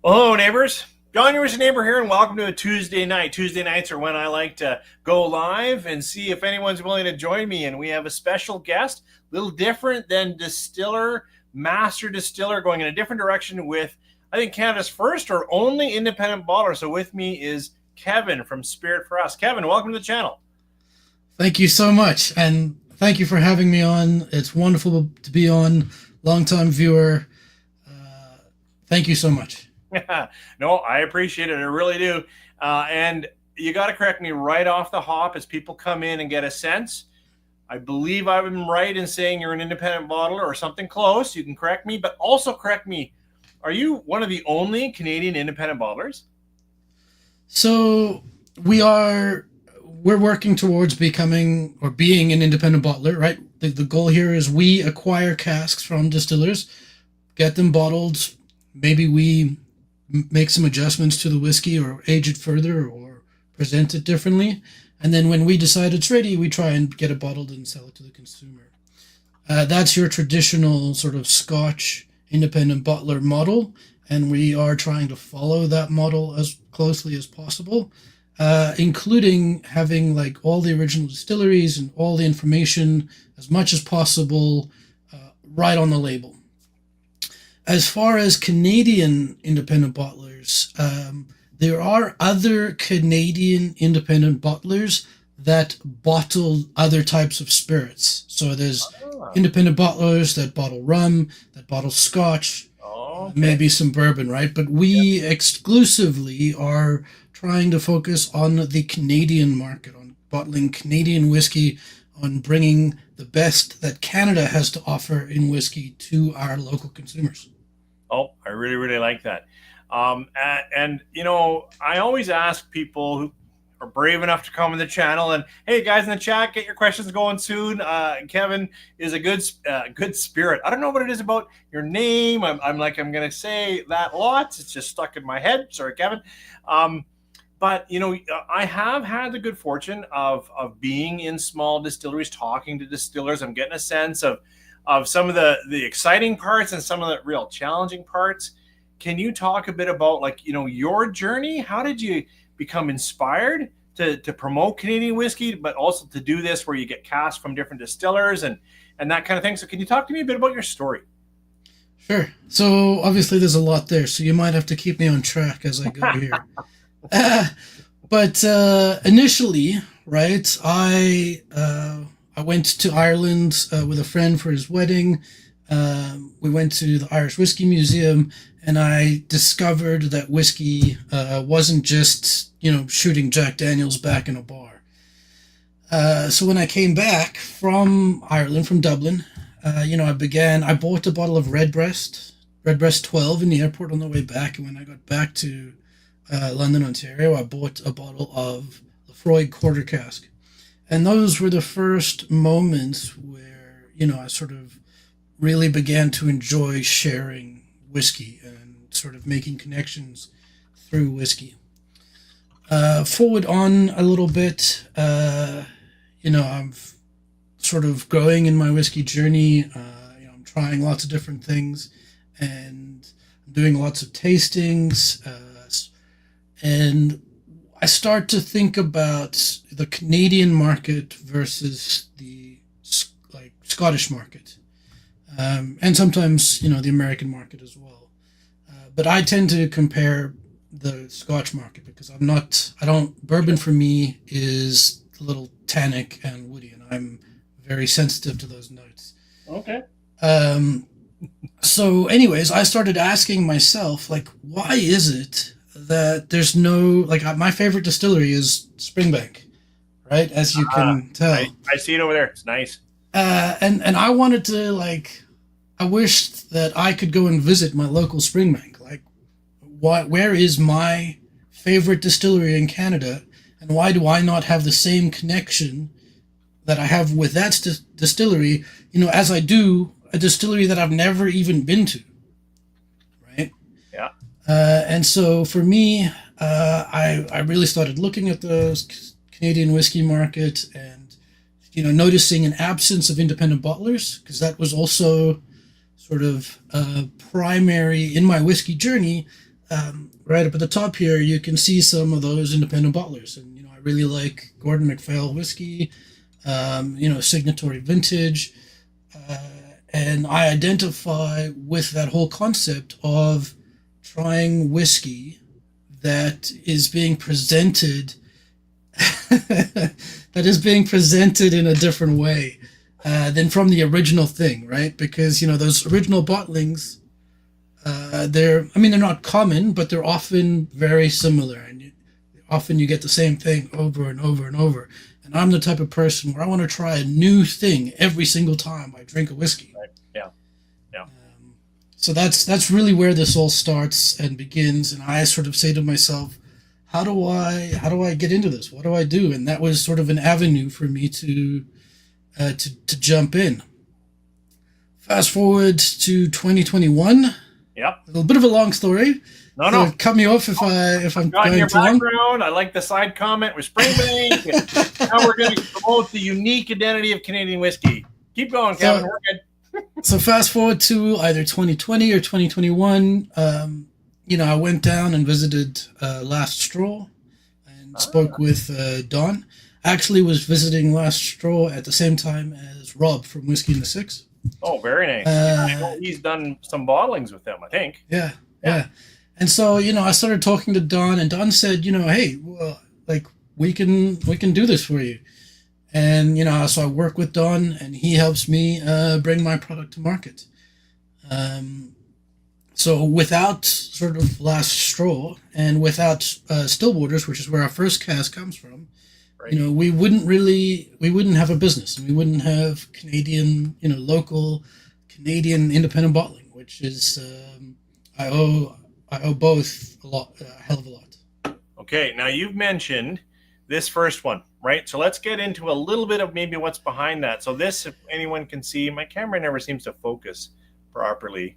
Hello, neighbors. John, your neighbor here, and welcome to a Tuesday night. Tuesday nights are when I like to go live and see if anyone's willing to join me. And we have a special guest, a little different than distiller, master distiller, going in a different direction with, I think, Canada's first or only independent bottler. So with me is Kevin from Spirit for Us. Kevin, welcome to the channel. Thank you so much, and thank you for having me on. It's wonderful to be on. Longtime viewer. Thank you so much. No, I appreciate it. I really do. And you got to correct me right off the hop as people come in and get a sense. I believe I've been right in saying you're an independent bottler or something close. You can correct me, but also correct me. Are you one of the only Canadian independent bottlers? So we're working towards becoming or being an independent bottler, right? The goal here is we acquire casks from distillers, get them bottled. Maybe we make some adjustments to the whiskey or age it further or present it differently. And then when we decide it's ready, we try and get it bottled and sell it to the consumer. That's your traditional sort of Scotch independent bottler model. And we are trying to follow that model as closely as possible, including having like all the original distilleries and all the information as much as possible right on the label. As far as Canadian independent bottlers, there are other Canadian independent bottlers that bottle other types of spirits. So there's independent bottlers that bottle rum, that bottle scotch, Okay. maybe some bourbon, right? But we exclusively are trying to focus on the Canadian market, on bottling Canadian whiskey, on bringing the best that Canada has to offer in whiskey to our local consumers. Oh, I really, really like that. I always ask people who are brave enough to come on the channel, and hey, guys in the chat, get your questions going soon. Kevin is a good spirit. I don't know what it is about your name. I'm going to say that lots. It's just stuck in my head. Sorry, Kevin. But I have had the good fortune of being in small distilleries, talking to distillers. I'm getting a sense of some of the exciting parts and some of the real challenging parts. Can you talk a bit about your journey? How did you become inspired to promote Canadian whiskey, but also to do this where you get casks from different distillers and that kind of thing? So can you talk to me a bit about your story? Sure. So obviously there's a lot there, so you might have to keep me on track as I go here. But initially, right, I went to Ireland with a friend for his wedding. We went to the Irish Whiskey Museum, and I discovered that whiskey wasn't just, shooting Jack Daniels back in a bar. So when I came back from Ireland, from Dublin, I bought a bottle of Redbreast 12 in the airport on the way back. And when I got back to London, Ontario, I bought a bottle of Lefroy Quarter Cask. And those were the first moments where, I sort of really began to enjoy sharing whiskey and sort of making connections through whiskey. Forward on a little bit, I'm sort of growing in my whiskey journey. I'm trying lots of different things and I'm doing lots of tastings. And I start to think about the Canadian market versus the Scottish market, and sometimes the American market as well. But I tend to compare the Scotch market because bourbon for me is a little tannic and woody, and I'm very sensitive to those notes. Okay. So, anyways, I started asking myself, why is it that there's no my favorite distillery is Springbank, right? As you can tell, I see it over there. It's nice. And I wanted to I wished that I could go and visit my local Springbank. Where is my favorite distillery in Canada, and why do I not have the same connection that I have with that distillery? As I do a distillery that I've never even been to, right? Yeah. And so for me, I really started looking at the Canadian whiskey market and, noticing an absence of independent bottlers, because that was also sort of primary in my whiskey journey. right up at the top here, you can see some of those independent bottlers. And, I really like Gordon MacPhail whiskey, Signatory Vintage. Uh, and I identify with that whole concept of trying whiskey that is being presented in a different way than from the original thing, right? Because those original bottlings, they're not common, but they're often very similar, and often you get the same thing over and over and over. And I'm the type of person where I want to try a new thing every single time I drink a whiskey. Right. Yeah. Yeah. So that's really where this all starts and begins. And I sort of say to myself, how do I get into this? What do I do? And that was sort of an avenue for me to jump in. Fast forward to 2021. Yep. A little bit of a long story. No. So cut me off if I'm going your too long. background. I like the side comment with Springbank. Now we're going to promote the unique identity of Canadian whiskey. Keep going, Kevin. We're good. So fast forward to either 2020 or 2021. I went down and visited Last Straw and spoke with Don. Actually was visiting Last Straw at the same time as Rob from Whiskey in the Six. Oh, very nice. I know he's done some bottlings with them, I think. Yeah. And so, I started talking to Don, and Don said, hey, well, like we can do this for you. And, so I work with Don, and he helps me bring my product to market. So without sort of Last Straw and without Stillwaters, which is where our first cask comes from, right, we wouldn't have a business. We wouldn't have Canadian, local Canadian independent bottling, which is I owe both a hell of a lot. Okay, now you've mentioned this first one, right? So let's get into a little bit of maybe what's behind that. So this, if anyone can see, my camera never seems to focus properly,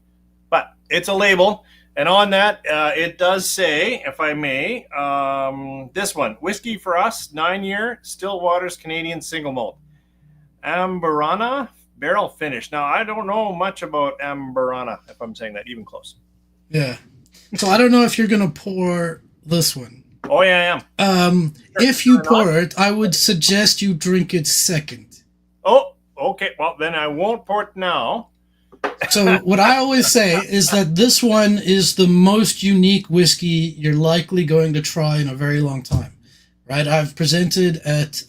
but it's a label. And on that, it does say, if I may, this one, Whiskey for Us, 9-year, Stillwaters Canadian single malt. Amberana barrel finish. Now, I don't know much about Amberana, if I'm saying that even close. Yeah. So I don't know if you're going to pour this one. Oh, yeah, I am. If you pour it, I would suggest you drink it second. Oh, okay. Well, then I won't pour it now. So what I always say is that this one is the most unique whiskey you're likely going to try in a very long time, right? I've presented at,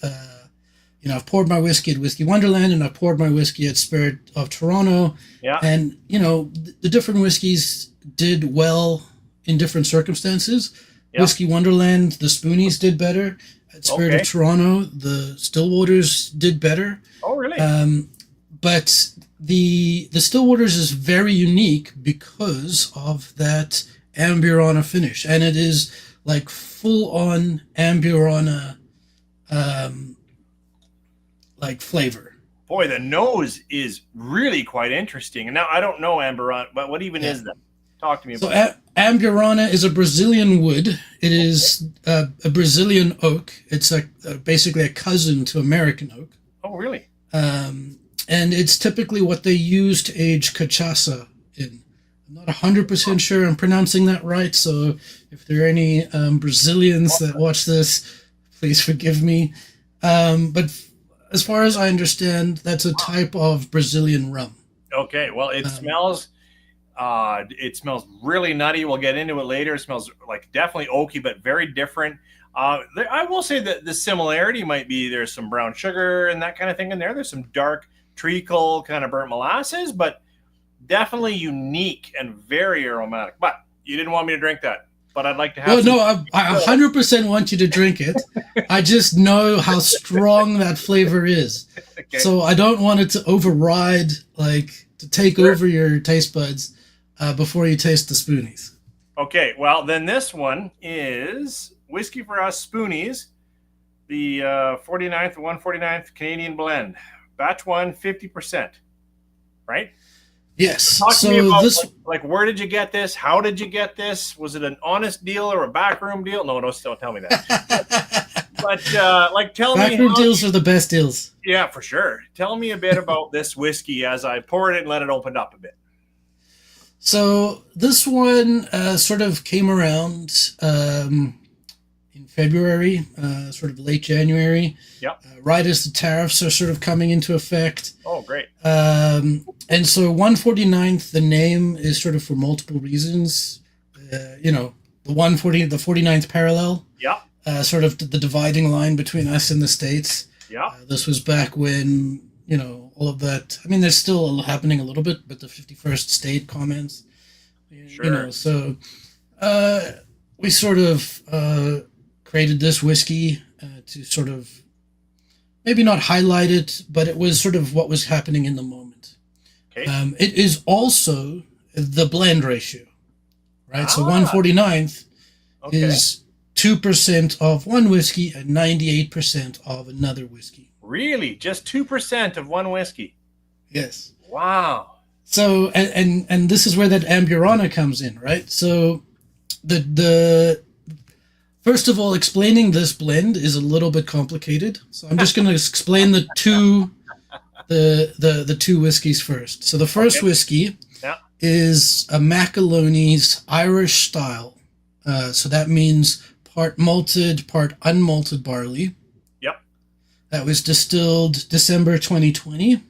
I've poured my whiskey at Whiskey Wonderland, and I've poured my whiskey at Spirit of Toronto. Yeah. And, the different whiskeys did well in different circumstances. Yeah. Whiskey Wonderland, the Spoonies did better. At Spirit of Toronto, the Stillwaters did better. Oh, really? But the Stillwaters is very unique because of that Amburana finish, and it is like full-on Amburana like flavor. Boy, the nose is really quite interesting. And now I don't know Amburana, but what even is that? Talk to me about it. Amburana is a Brazilian wood. It is a Brazilian oak. It's basically a cousin to American oak. Oh, really? And it's typically what they use to age cachaça in. I'm not 100% sure I'm pronouncing that right, so if there are any Brazilians that watch this, please forgive me. But as far as I understand, that's a type of Brazilian rum. Okay, well, it smells really nutty. We'll get into it later. It smells like definitely oaky, but very different. I will say that the similarity might be there's some brown sugar and that kind of thing in there. There's some dark treacle, kind of burnt molasses, but definitely unique and very aromatic. But you didn't want me to drink that, but I'd like to have. Well, no, I 100% want you to drink it. I just know how strong that flavor is. Okay. So I don't want it to override, to take over your taste buds before you taste the Spoonies. Okay, well, then this one is Whiskey for Us Spoonies, the 49th, 149th Canadian blend. Batch 1, 50%, right? Yes. Talk to me about this. Where did you get this? How did you get this? Was it an honest deal or a backroom deal? No, don't tell me that. But tell me. Backroom deals are the best deals. Yeah, for sure. Tell me a bit about this whiskey as I poured it and let it open up a bit. So this one sort of came around in February, sort of late January, Yep. right as the tariffs are sort of coming into effect. Oh, great. And so 149th, the name is sort of for multiple reasons. The 49th parallel, Yep. sort of the dividing line between us and the States. Yep. This was back when, all of that. I mean, there's still happening a little bit, but the 51st state comments, Sure. so we sort of created this whiskey to sort of maybe not highlight it, but it was sort of what was happening in the moment. Okay. It is also the blend ratio, right? So Ah. 149th Okay. is 2% of one whiskey and 98% of another whiskey. Really? Just 2% of one whiskey? Yes. Wow. So and this is where that Amburana comes in, right? So the first of all, explaining this blend is a little bit complicated. So I'm just going to explain the two whiskeys first. So the first whiskey is a Macaloney's Irish style. So that means part malted, part unmalted barley. Yep. That was distilled December 2020.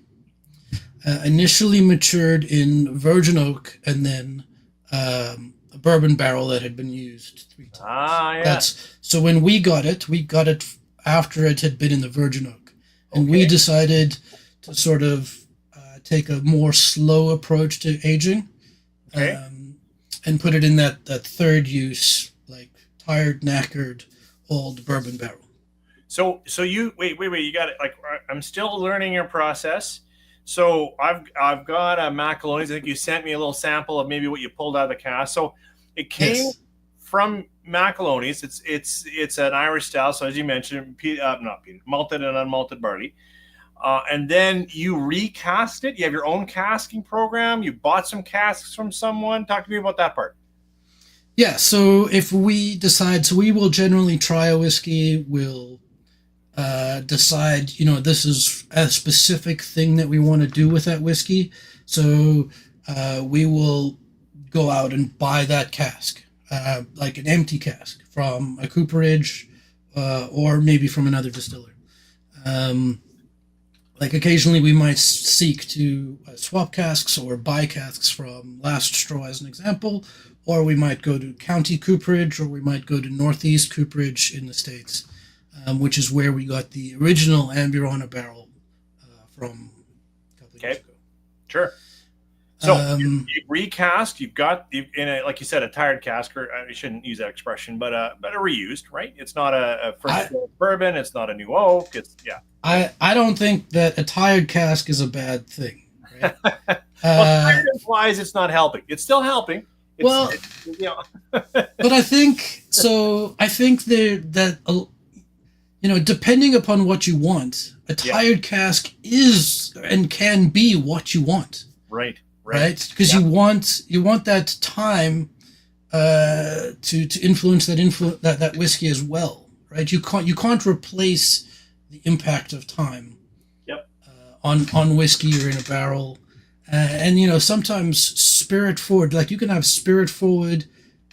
Initially matured in virgin oak and then a bourbon barrel that had been used 3 times. Ah, yeah. So when we got it after it had been in the virgin oak. And we decided to sort of take a more slow approach to aging. Okay. And put it in that third use, like tired, knackered, old bourbon barrel. So you wait, you got it. Like, I'm still learning your process. So I've got a Macaloney's. I think you sent me a little sample of maybe what you pulled out of the cask. So it came from Macaloney's. It's an Irish style. So as you mentioned, malted and unmalted barley. And then you recast it. You have your own casking program. You bought some casks from someone. Talk to me about that part. Yeah. So if we decide, so we will generally try a whiskey. We'll decide, this is a specific thing that we want to do with that whiskey. So we will go out and buy that cask, like an empty cask from a cooperage or maybe from another distiller. Like occasionally we might seek to swap casks or buy casks from Last Straw as an example, or we might go to county cooperage, or we might go to Northeast cooperage in the States. Which is where we got the original Amburana barrel from a couple of years ago. Sure. So you recast. You've got in a, like you said, a tired cask, or I shouldn't use that expression, but a reused, right? It's not a first bourbon. It's not a new oak. It's I don't think that a tired cask is a bad thing. Right? Tired implies it's not helping. It's still helping. But I think so. I think that. Depending upon what you want, a tired cask is and can be what you want. Right. Because you want that time to influence that whiskey as well. Right. You can't replace the impact of time. Yep. On whiskey or in a barrel, and sometimes spirit forward. Like you can have spirit forward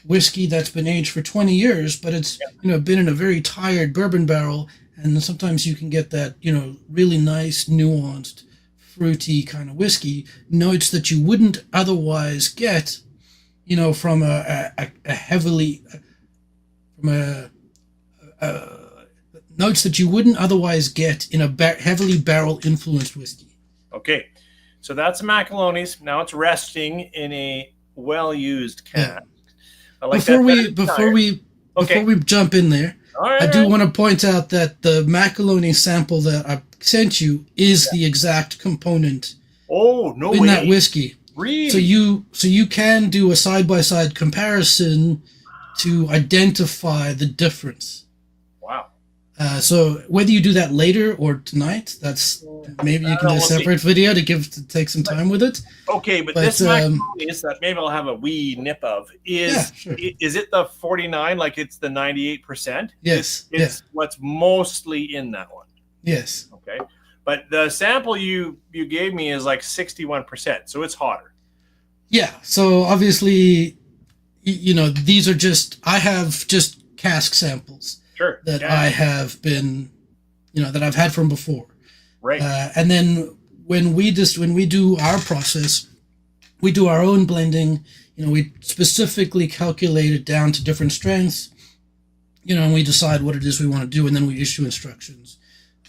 whiskey that's been aged for 20 years, but it's been in a very tired bourbon barrel, and sometimes you can get that really nice, nuanced, fruity kind of whiskey, notes that you wouldn't otherwise get, from notes that you wouldn't otherwise get in a heavily barrel influenced whiskey. Okay, so that's Macaloney's. Now it's resting in a well-used cask. Before we jump in there, I do want to point out that the Macaloney sample that I sent you is the exact component in that whiskey. Really? So you can do a side-by-side comparison to identify the difference. Wow. So whether you do that later or tonight, that's maybe you can do a separate video to take some time with it. Okay, but this Macaloney's that maybe I'll have a wee nip of is it the 49? Like it's the 98%? Yes. It's what's mostly in that one. Yes. Okay, but the sample you gave me is like 61%, so it's hotter. Yeah. So obviously, these are I have just cask samples Sure. that Yeah. I have been, that I've had from before. Right. And then when we do our process, we do our own blending. We specifically calculate it down to different strengths. And we decide what it is we want to do, and then we issue instructions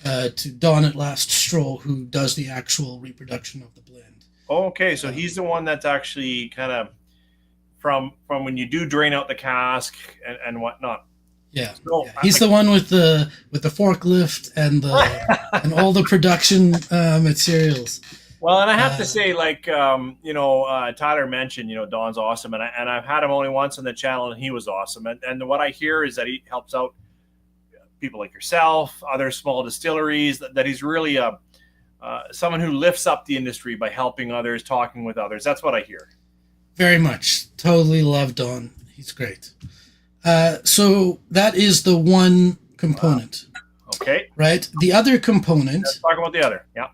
to Don at Last Stroll, who does the actual reproduction of the blend. Okay, so he's the one that's actually kind of from when you do drain out the cask and whatnot. Yeah, so, yeah. He's the one with the forklift and the and all the production materials. Well, and I have to say, like Tyler mentioned, Don's awesome, and I've had him only once on the channel, and he was awesome. And what I hear is that he helps out people like yourself, other small distilleries. That he's really someone who lifts up the industry by helping others, talking with others. That's what I hear. Very much, totally love Don. He's great. So that is the one component. Wow. Okay. Right. The other component. Let's talk about the other. Yeah.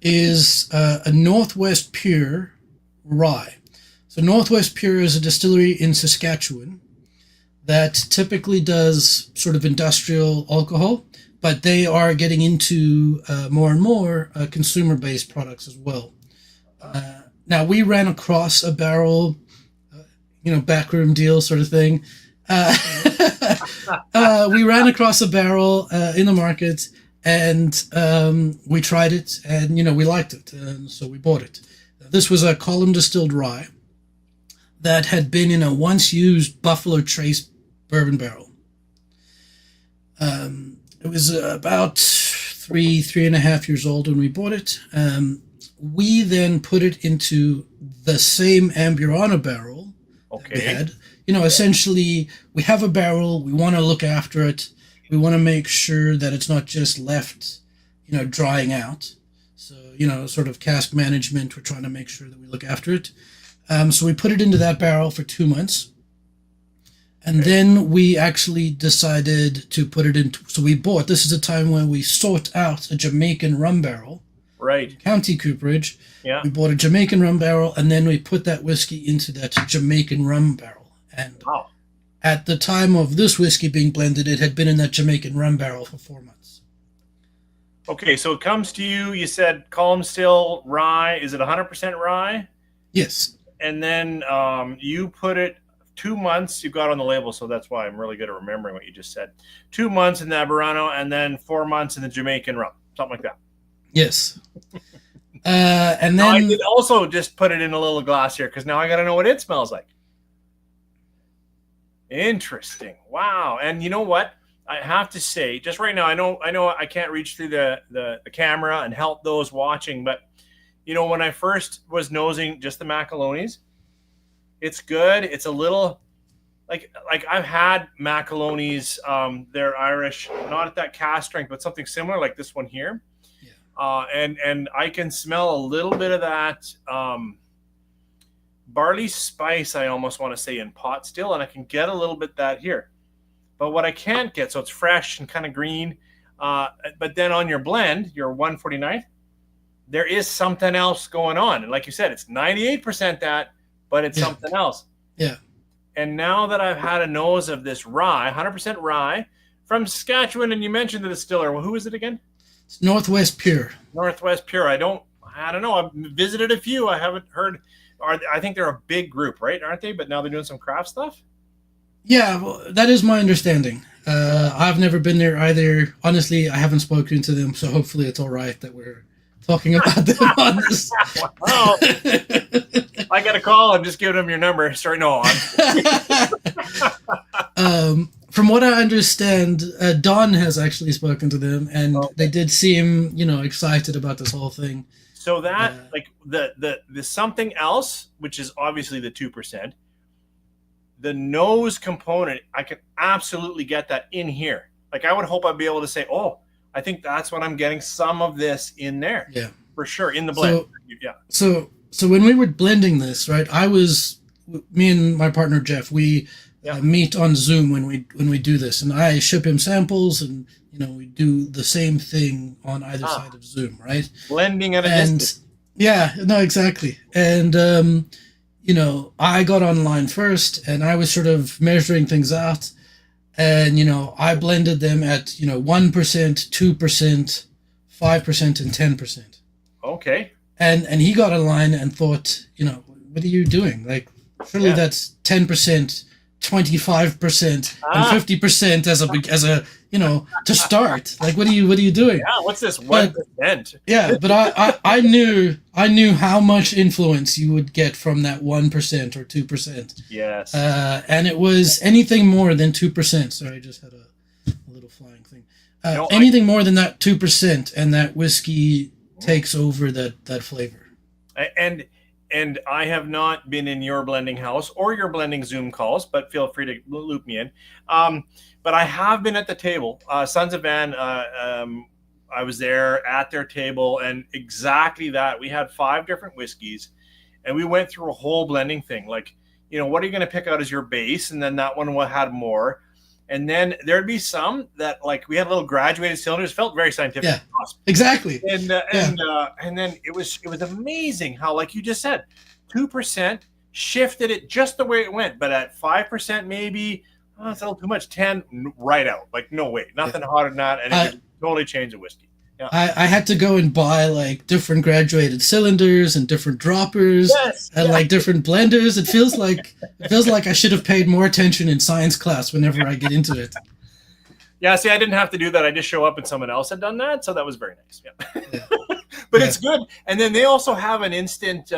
Is a Northwest Pure rye. So Northwest Pure is a distillery in Saskatchewan that typically does sort of industrial alcohol, but they are getting into more and more consumer-based products as well. Now, we ran across a barrel, backroom deal sort of thing. We ran across a barrel in the market, and we tried it, and we liked it, and so we bought it. This was a column distilled rye that had been in a once used Buffalo Trace bourbon barrel. It was about 3.5 years old when we bought it. We then put it into the same Amburana barrel that we had. Essentially, we have a barrel, we want to look after it. We want to make sure that it's not just left, drying out. So, sort of cask management, we're trying to make sure that we look after it. So we put it into that barrel for 2 months. And then we actually decided to put it into, so this is a time when we sought out a Jamaican rum barrel. Right. County cooperage. Yeah. We bought a Jamaican rum barrel, and then we put that whiskey into that Jamaican rum barrel. And wow. At the time of this whiskey being blended, it had been in that Jamaican rum barrel for 4 months. Okay, so it comes to you. You said column still rye. Is it 100% rye? Yes. And then you put it 2 months. You got on the label, so that's why I'm really good at remembering what you just said. 2 months in the Amburana, and then 4 months in the Jamaican rum, something like that. Yes. And then now, I did also just put it in a little glass here because now I got to know what it smells like. Interesting. Wow. And you know what? I have to say, just right now, I know I can't reach through the camera and help those watching, but when I first was nosing just the Macalonis, it's good. It's a little like I've had Macalonis. They're Irish, not at that cask strength, but something similar like this one here. Yeah. And I can smell a little bit of that barley spice, I almost want to say, in pot still, and I can get a little bit that here. But what I can't get, so it's fresh and kind of green, but then on your blend, your 149th, there is something else going on. And like you said, it's 98% that, but it's something else. Yeah. And now that I've had a nose of this rye, 100% rye, from Saskatchewan, and you mentioned the distiller. Well, who is it again? It's Northwest Pure. Northwest Pure. I don't know. I've visited a few. I haven't heard. I think they're a big group, right? Aren't they? But now they're doing some craft stuff? Yeah, well, that is my understanding. I've never been there either. Honestly, I haven't spoken to them, so hopefully it's all right that we're talking about them on this. Well, I got a call and just give them your number. Sorry, no. From what I understand, Don has actually spoken to them, and they did seem, excited about this whole thing. So that, like the something else, which is obviously the 2%, the nose component, I can absolutely get that in here. Like I would hope I'd be able to say, oh, I think that's what I'm getting, some of this in there. Yeah, for sure, in the blend. So when we were blending this, right, me and my partner Jeff, we meet on Zoom when we do this, and I ship him samples, and we do the same thing on either side of Zoom, right? Blending at a distance. Yeah, no, exactly. And I got online first and I was sort of measuring things out. And, I blended them at, 1%, 2%, 5%, and 10%. Okay. And he got online and thought, what are you doing? Like, surely that's 10%, 25%, and 50% as a to start. Like, what are you doing? Yeah, what's this 1%? Yeah, but I knew how much influence you would get from that 1% or 2%. Yes. And it was anything more than 2%. Sorry, I just had a little flying thing. Anything more than that 2%, and that whiskey takes over that flavor. And I have not been in your blending house or your blending Zoom calls, but feel free to loop me in. But I have been at the table. Sons of Van, I was there at their table, and exactly that. We had 5 different whiskeys, and we went through a whole blending thing. Like, what are you going to pick out as your base? And then that one had more. And then there'd be some that, like, we had little graduated cylinders, felt very scientific. Yeah, exactly. And then it was amazing how, like you just said, 2% shifted it just the way it went. But at 5%, maybe it's a little too much. 10 right out, like no way, nothing hotter than that, and it could totally change the whiskey. Yeah. I had to go and buy like different graduated cylinders and different droppers and like different blenders. It feels like I should have paid more attention in science class whenever I get into it. Yeah, see, I didn't have to do that. I just show up and someone else had done that, so that was very nice. Yeah. But it's good. And then they also have an instant,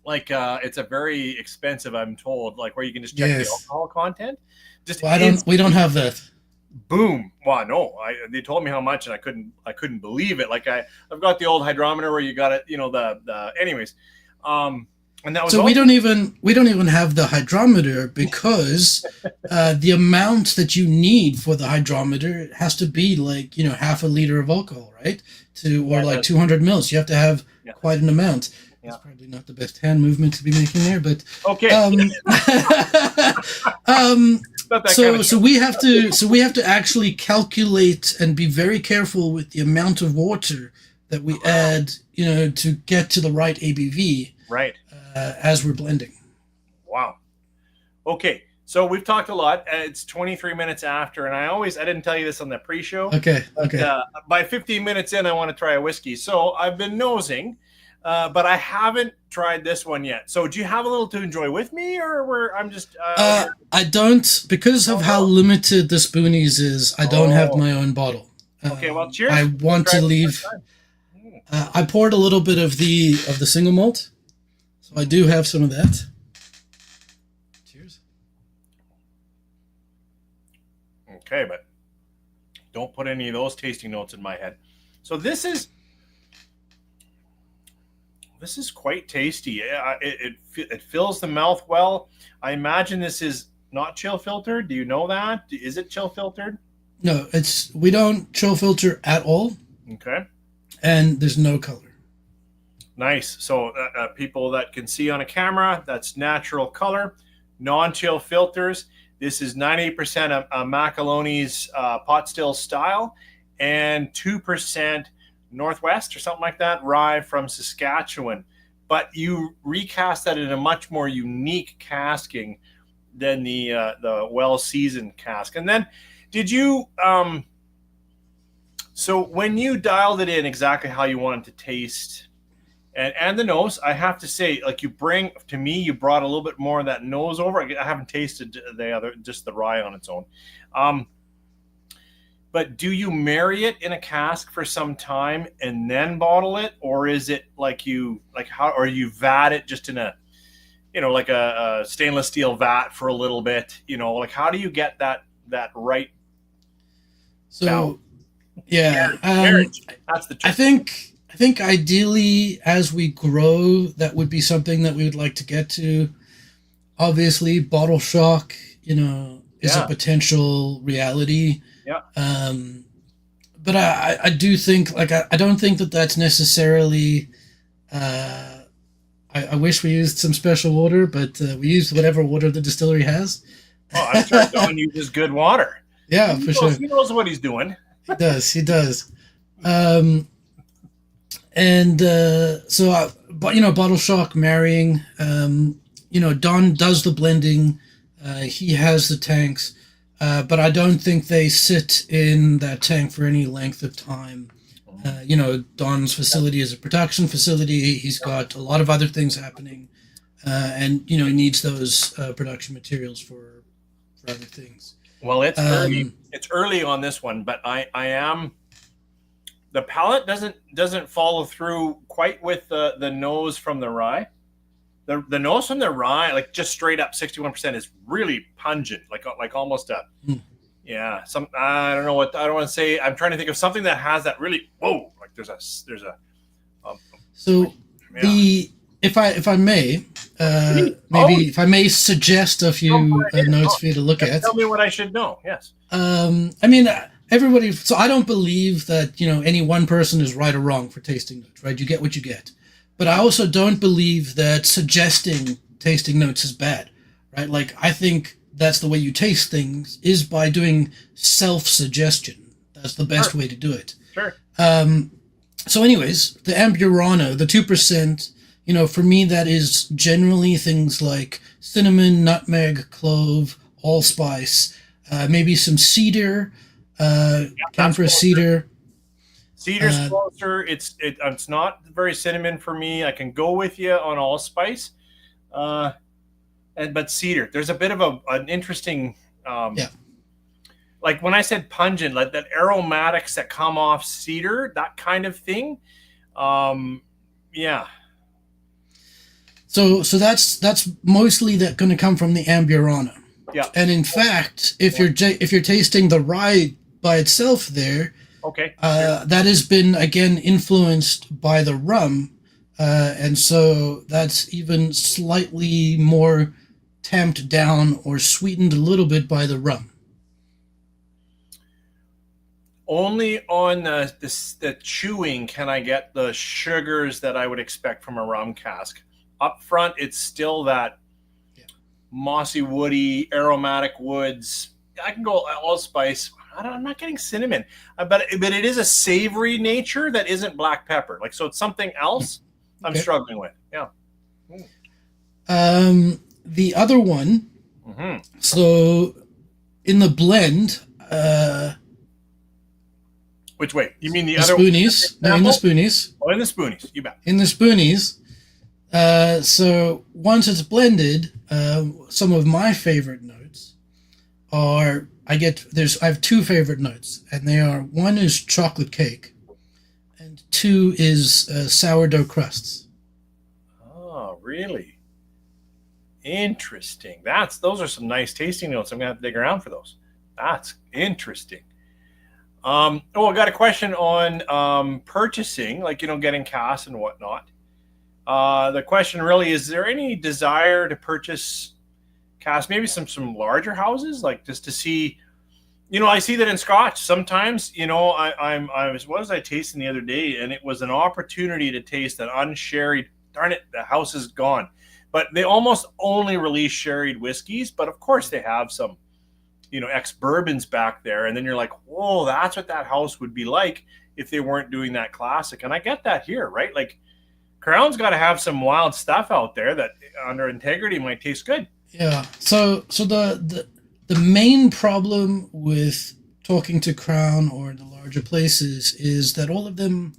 it's a very expensive, I'm told, like where you can just check the alcohol content. We don't have that. Boom. Wow, no. They told me how much, and I couldn't believe it. Like I've got the old hydrometer where you got it, anyways. And that was so we don't even have the hydrometer because the amount that you need for the hydrometer has to be like half a liter of alcohol, right? Like 200 mils. You have to have quite an amount. Yeah. It's probably not the best hand movement to be making there, but okay. So we have to actually calculate and be very careful with the amount of water that we add, to get to the right ABV. Right. As we're blending. Wow. Okay. So we've talked a lot. It's 23 minutes after, and I didn't tell you this on the pre-show. Okay. By 15 minutes in, I want to try a whiskey. So I've been nosing, but I haven't tried this one yet. So do you have a little to enjoy with me, or I'm just... I don't, because of how limited the Spoonies is, I don't have my own bottle. Okay, well, cheers. I want to leave... I poured a little bit of the single malt. So I do have some of that. Cheers. Okay, but don't put any of those tasting notes in my head. So this is quite tasty. It fills the mouth well. I imagine this is not chill filtered. Do you know that? Is it chill filtered? No, we don't chill filter at all. Okay. And there's no color. Nice. So people that can see on a camera, that's natural color, non-chill filters. This is 98% of Macaloni's pot still style and 2% Northwest or something like that, rye from Saskatchewan. But you recast that in a much more unique casking than the well-seasoned cask. And then did you... so when you dialed it in exactly how you wanted to taste... And the nose, I have to say, like you brought a little bit more of that nose over. I haven't tasted just the rye on its own. But do you marry it in a cask for some time and then bottle it? Or is it you vat it just in a, like a stainless steel vat for a little bit, how do you get that right? So, that's the trick. I think ideally, as we grow, that would be something that we would like to get to. Obviously, bottle shock, is a potential reality. Yeah. But I do think, I don't think that that's necessarily. I wish we used some special water, but we used whatever water the distillery has. Oh, I'm sure Don uses good water. Yeah, for sure. He knows what he's doing. He does. And but Bottle Shock marrying. Don does the blending. He has the tanks, but I don't think they sit in that tank for any length of time. Don's facility is a production facility. He's got a lot of other things happening, and he needs those production materials for other things. Well, it's early. It's early on this one, but I am. The palate doesn't follow through quite with the nose from the rye. The nose from the rye, like just straight up 61%, is really pungent, like almost a some. I don't know what I don't want to say. I'm trying to think of something that has that really like there's a if I may if I may suggest a few notes for you to look at. Tell me what I should know. Yes. Everybody. So I don't believe that any one person is right or wrong for tasting notes. Right, you get what you get. But I also don't believe that suggesting tasting notes is bad, right? Like, I think that's the way you taste things, is by doing self-suggestion. That's the best way to do it. Sure. So anyways, the Amburano, the 2%, for me, that is generally things like cinnamon, nutmeg, clove, allspice, maybe some cedar, camphor cedar. Cedar's closer. It's not very cinnamon for me. I can go with you on allspice, but cedar. There's a bit of an interesting, like when I said pungent, like that aromatics that come off cedar, that kind of thing. So that's mostly going to come from the Amburano. Yeah. And in fact, if you're tasting the rye by itself there. Okay. That has been again influenced by the rum, and so that's even slightly more tamped down or sweetened a little bit by the rum. Only on the chewing can I get the sugars that I would expect from a rum cask. Up front, it's still that mossy, woody, aromatic woods. I can go allspice. I'm not getting cinnamon, but it is a savory nature that isn't black pepper. Like, so it's something else I'm struggling with. Yeah. The other one. Mm-hmm. So in the blend. Which way? You mean the other spoonies? No, in the spoonies. Oh, in the spoonies. You bet. In the spoonies. So once it's blended, some of my favorite notes are. I have two favorite notes, and they are, one is chocolate cake, and two is sourdough crusts. Oh, really? Interesting. Those are some nice tasting notes. I'm gonna have to dig around for those. That's interesting. I got a question on purchasing, like getting casts and whatnot. The question really is there any desire to purchase cask, maybe some larger houses, like just to see, I see that in Scotch sometimes, I was tasting the other day, and it was an opportunity to taste an unsherried, darn it, the house is gone. But they almost only release sherried whiskeys, but of course they have some, ex-bourbons back there. And then you're like, whoa, that's what that house would be like if they weren't doing that classic. And I get that here, right? Like Crown's got to have some wild stuff out there that under integrity might taste good. Yeah. So the main problem with talking to Crown or the larger places is that all of them,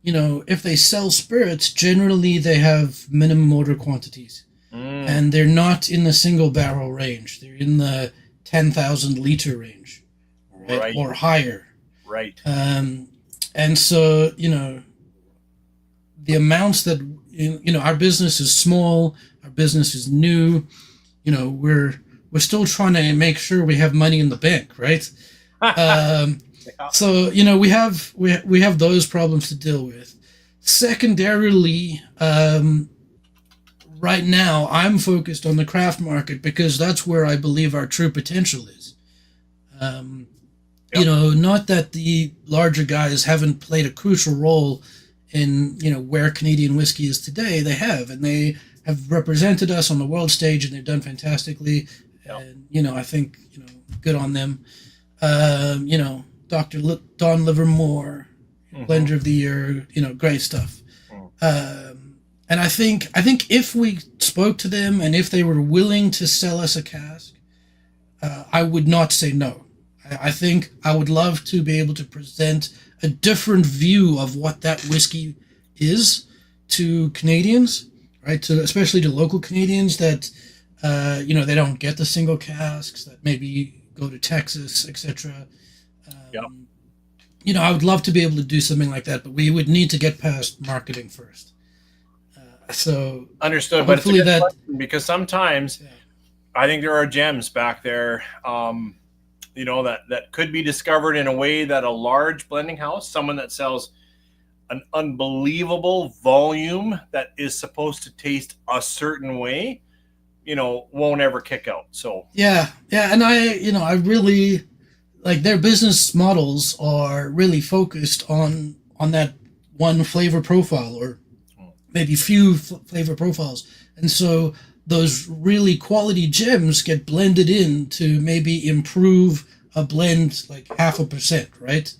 if they sell spirits, generally they have minimum order quantities, and they're not in the single barrel range. They're in the 10,000 liter range, right? Or higher. Right. And so the amounts that our business is small, our business is new. We're still trying to make sure we have money in the bank, right? So we have those problems to deal with. Secondarily, right now I'm focused on the craft market because that's where I believe our true potential is. Not that the larger guys haven't played a crucial role in where Canadian whiskey is today. They have, and they have represented us on the world stage, and they've done fantastically. And I think good on them. Dr. Don Livermore, Blender of the Year, great stuff. And I think if we spoke to them and if they were willing to sell us a cask, I would not say no. I think I would love to be able to present a different view of what that whiskey is to Canadians, right? Especially to local Canadians that, they don't get the single casks, that maybe go to Texas, etc. I would love to be able to do something like that, but we would need to get past marketing first. So understood, but it's a good question because sometimes I think there are gems back there, that could be discovered in a way that a large blending house, someone that sells an unbelievable volume that is supposed to taste a certain way, won't ever kick out. So and I really like their business models are really focused on that one flavor profile or maybe few flavor profiles, and so those really quality gems get blended in to maybe improve a blend like 0.5%, right?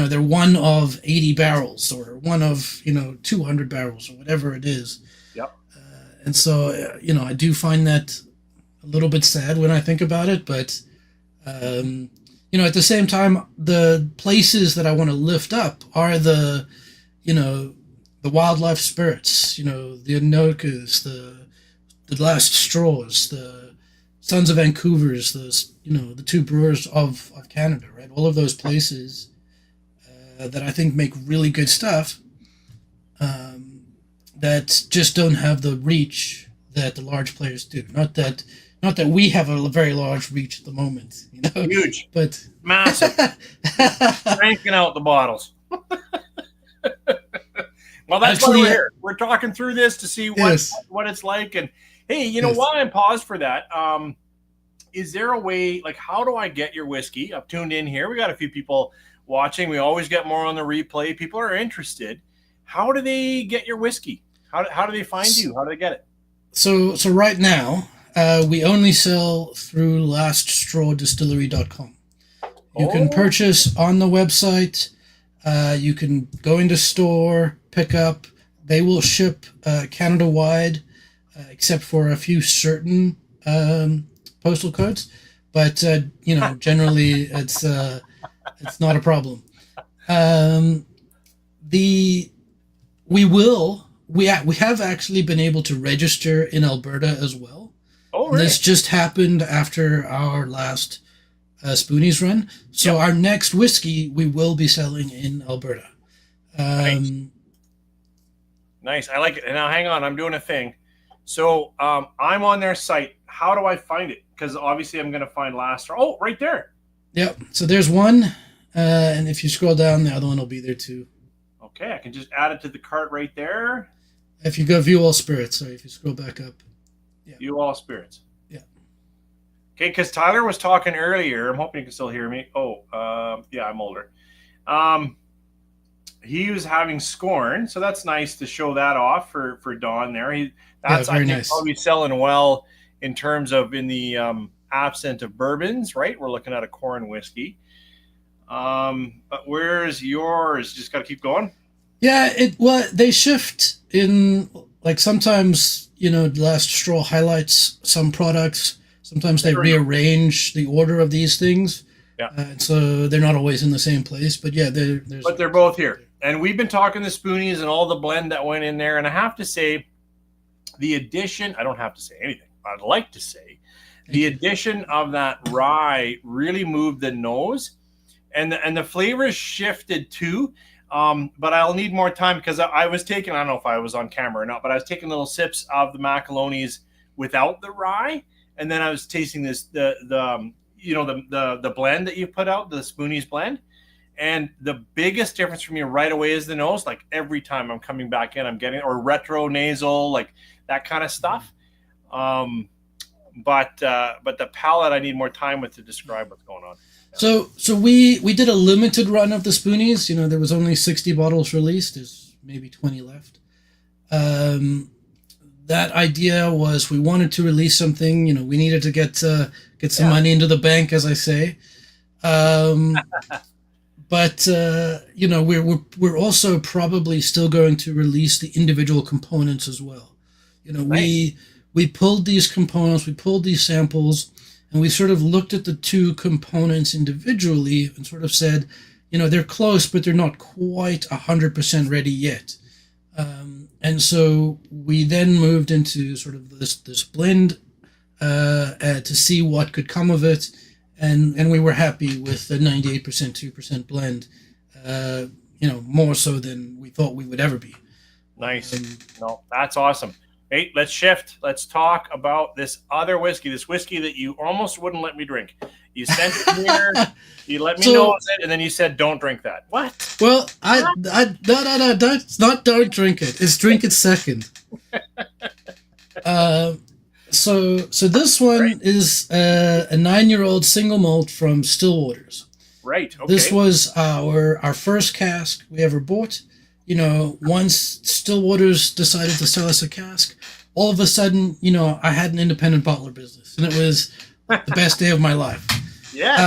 They're one of 80 barrels or one of 200 barrels or whatever it is. And so I do find that a little bit sad when I think about it, but at the same time, the places that I want to lift up are the wildlife spirits, the Anokas, the Last Straws, the Sons of Vancouver's, the two brewers of Canada, right? All of those places that I think make really good stuff that just don't have the reach that the large players do. Not that we have a very large reach at the moment, Huge, but massive, cranking out the bottles. Well, that's why we're here. We're talking through this to see what it's like. And hey, while I'm paused for that, is there a way, like, how do I get your whiskey? I've tuned in here. We got a few people watching. We always get more on the replay. People are interested. How do they get your whiskey? How do they find you? How do they get it? So right now, we only sell through laststrawdistillery.com. You can purchase on the website. You can go into store, pick up. They will ship Canada-wide, except for a few certain postal codes. But generally, it's not a problem. We have actually been able to register in Alberta as well. Oh, really? This just happened after our last Spoonies run. So our next whiskey we will be selling in Alberta. Nice. I like it. And now hang on, I'm doing a thing. So I'm on their site. How do I find it? Because obviously I'm going to find Last Straw. Oh, right there. Yep. So there's one. And if you scroll down, the other one will be there too. Okay. I can just add it to the cart right there. If you go view all spirits. So if you scroll back up. Yeah. View all spirits. Yeah. Okay. Because Tyler was talking earlier. I'm hoping you can still hear me. Yeah, I'm older. He was having Scorn, so that's nice to show that off for Don there. That's I think nice. Probably selling well in terms of in the absent of bourbons, right? We're looking at a corn whiskey. But where's yours? Just got to keep going. Yeah, they shift in, like, sometimes Last Straw highlights some products. Sometimes they rearrange the order of these things. Yeah. So they're not always in the same place, but yeah, they're both here. And we've been talking the Spoonies and all the blend that went in there. And I have to say, the addition, I don't have to say anything. I'd like to say the addition of that rye really moved the nose, and the flavors shifted too. But I'll need more time because I was taking, I don't know if I was on camera or not, but I was taking little sips of the Macalonies without the rye. And then I was tasting the blend that you put out, the Spoonies blend. And the biggest difference for me right away is the nose. Like every time I'm coming back in, I'm getting, or retro nasal, like that kind of stuff. But the palate, I need more time with to describe what's going on. Yeah. So we did a limited run of the Spoonies. There was only 60 bottles released. There's maybe 20 left. That idea was we wanted to release something. We needed to get some money into the bank, as I say. But we're also probably still going to release the individual components as well. Nice. We pulled these components, we pulled these samples, and we sort of looked at the two components individually and sort of said, they're close, but they're not quite 100% ready yet. And so we then moved into sort of this blend to see what could come of it, and we were happy with the 98% 2% blend. More so than we thought we would ever be. Nice. No, that's awesome. Hey, let's shift. Let's talk about this other whiskey. This whiskey that you almost wouldn't let me drink. You sent it here. You let me know it, and then you said, "Don't drink that." What? Well, no, it's not. Don't drink it. It's drink it second. So this one is a 9-year-old single malt from Stillwaters. Right. Okay. This was our first cask we ever bought. Once Stillwaters decided to sell us a cask, all of a sudden, I had an independent bottler business, and it was the best day of my life. Yes.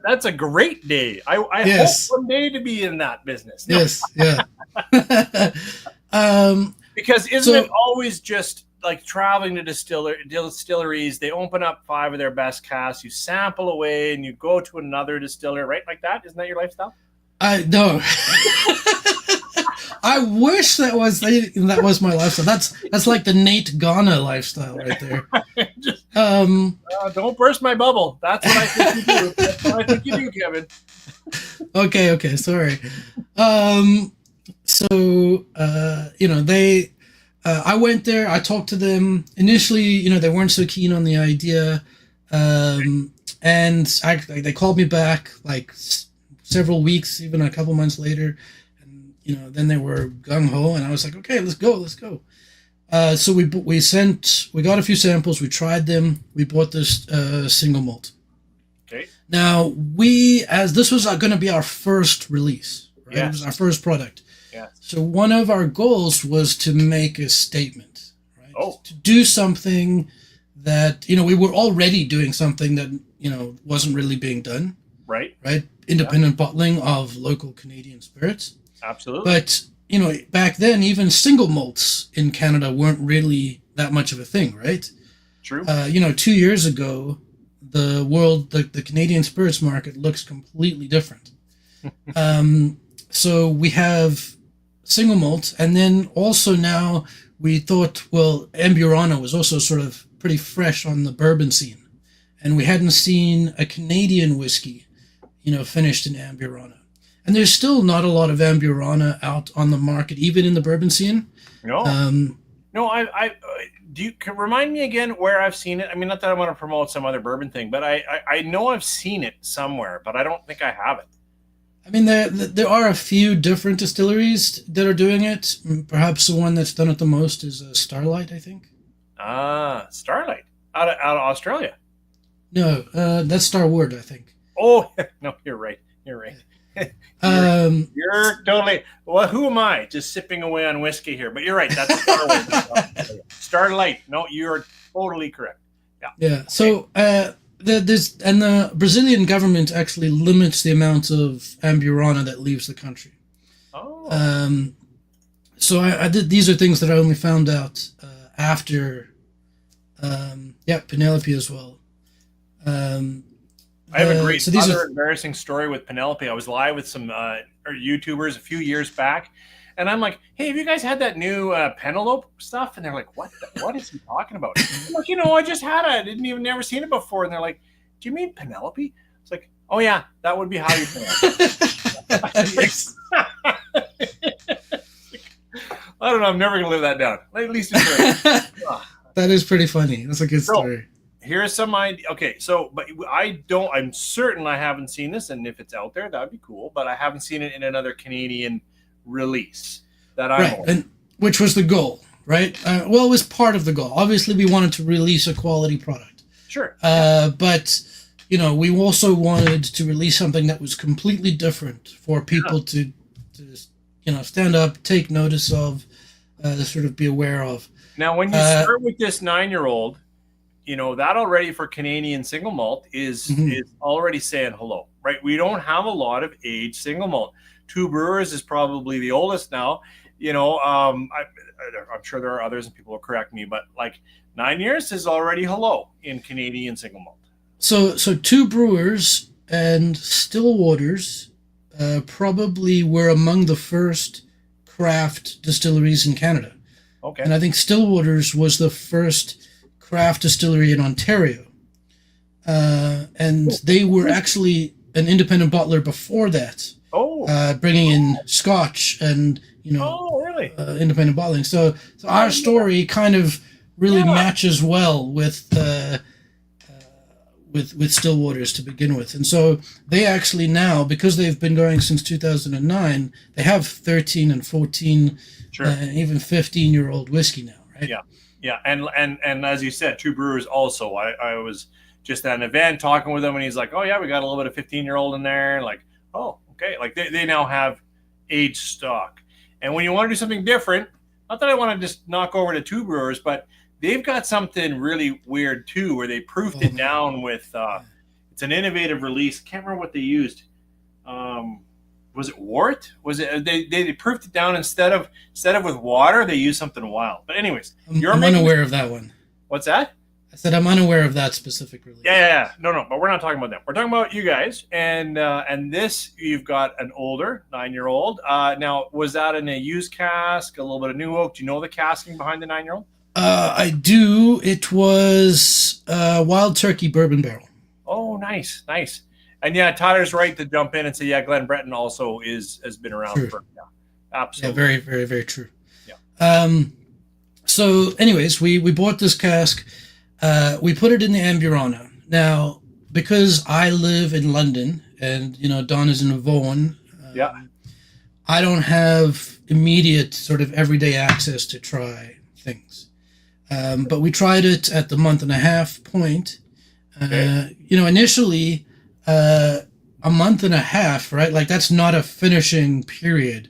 That's a great day. I yes. hope one day to be in that business. No. Yes. Yeah. Because isn't it always just like traveling to distilleries? They open up 5 of their best casks, you sample away, and you go to another distiller, right? Like that? Isn't that your lifestyle? No. I wish that was my lifestyle. That's like the Nate Ghana lifestyle right there. Don't burst my bubble. That's what I think you do. That's what I think you do, Kevin. Okay, sorry. I went there. I talked to them initially. They weren't so keen on the idea, and they called me back like several weeks, even a couple months later. Then they were gung ho, and I was like, okay, let's go. So we got a few samples, we tried them, we bought this single malt. Okay. Now as this was going to be our first release, right? Yes. It was our first product. Yeah. So one of our goals was to make a statement, right? Oh. To do something that we were already doing something that wasn't really being done. Right. Right. Independent bottling of local Canadian spirits. Absolutely. But, back then, even single malts in Canada weren't really that much of a thing, right? True. 2 years ago, the Canadian spirits market looks completely different. So we have single malt, and then also now we thought, well, Amburana was also sort of pretty fresh on the bourbon scene. And we hadn't seen a Canadian whiskey, finished in Amburana. And there's still not a lot of Amburana out on the market, even in the bourbon scene. No. No, can remind me again where I've seen it? I mean, not that I want to promote some other bourbon thing, but I know I've seen it somewhere, but I don't think I have it. I mean, there are a few different distilleries that are doing it. Perhaps the one that's done it the most is Starlight, I think. Starlight out of Australia. No, that's Starward, I think. Oh no, you're right. You're totally. Well, who am I? Just sipping away on whiskey here. But you're right. That's Starlight. Starlight. No, you're totally correct. Yeah. Yeah. So the Brazilian government actually limits the amount of Amburana that leaves the country. Oh. So I did. These are things that I only found out after. Penelope as well. I have a great embarrassing story with Penelope. I was live with some YouTubers a few years back, and I'm like, "Hey, have you guys had that new Penelope stuff?" And they're like, "What is he talking about?" I'm like, I just had it. I didn't even never seen it before. And they're like, "Do you mean Penelope?" It's like, "Oh yeah, that would be how you pronounce it." I don't know. I'm never gonna live that down. At least it's right. That is pretty funny. That's a good story. Here's some idea. Okay, but I'm certain I haven't seen this, and if it's out there, that would be cool. But I haven't seen it in another Canadian release that I'm right, and which was the goal, right? It was part of the goal. Obviously, we wanted to release a quality product. Sure. But we also wanted to release something that was completely different for people to stand up, take notice of, to sort of be aware of. Now, when you start with this 9-year-old. that already for Canadian single malt is already saying hello, right? We don't have a lot of aged single malt. Two Brewers is probably the oldest now. I'm sure there are others and people will correct me, but like 9 years is already hello in Canadian single malt. So Two Brewers and Stillwaters probably were among the first craft distilleries in Canada. Okay. And I think Stillwaters was the first craft distillery in Ontario. And they were actually an independent bottler before that. Bringing in Scotch and, really? Independent bottling. So our story kind of really matches well with Stillwaters to begin with. And so they actually now, because they've been going since 2009, they have 13 and 14, even 15-year-old whiskey now, right? Yeah. And as you said, Two Brewers also. I was just at an event talking with him, and he's like, oh, yeah, we got a little bit of 15-year-old in there. Like, oh, okay. Like, they now have aged stock. And when you want to do something different, not that I want to just knock over to Two Brewers, but they've got something really weird too, where they proofed it down with. It's an innovative release. Can't remember what they used. Was it wort? Was it they proofed it down instead of with water? They used something wild. But anyways, I'm unaware of that one. What's that? I said I'm unaware of that specific release. Yeah. No. But we're not talking about them. We're talking about you guys. And this, you've got an older 9-year-old. Now, was that in a used cask? A little bit of new oak? Do you know the casking behind the 9-year-old? I do. It was Wild Turkey Bourbon Barrel. Oh, nice. And yeah, Tyler's right to jump in and say, yeah, Glen Breton also has been around for, absolutely. Yeah, very, very, very true. Yeah. So, anyways, we bought this cask. We put it in the Amburana. Now, because I live in London and Don is in Vaughan, I don't have immediate sort of everyday access to try things. But we tried it at the month and a half point. Initially, a month and a half, right? Like, that's not a finishing period,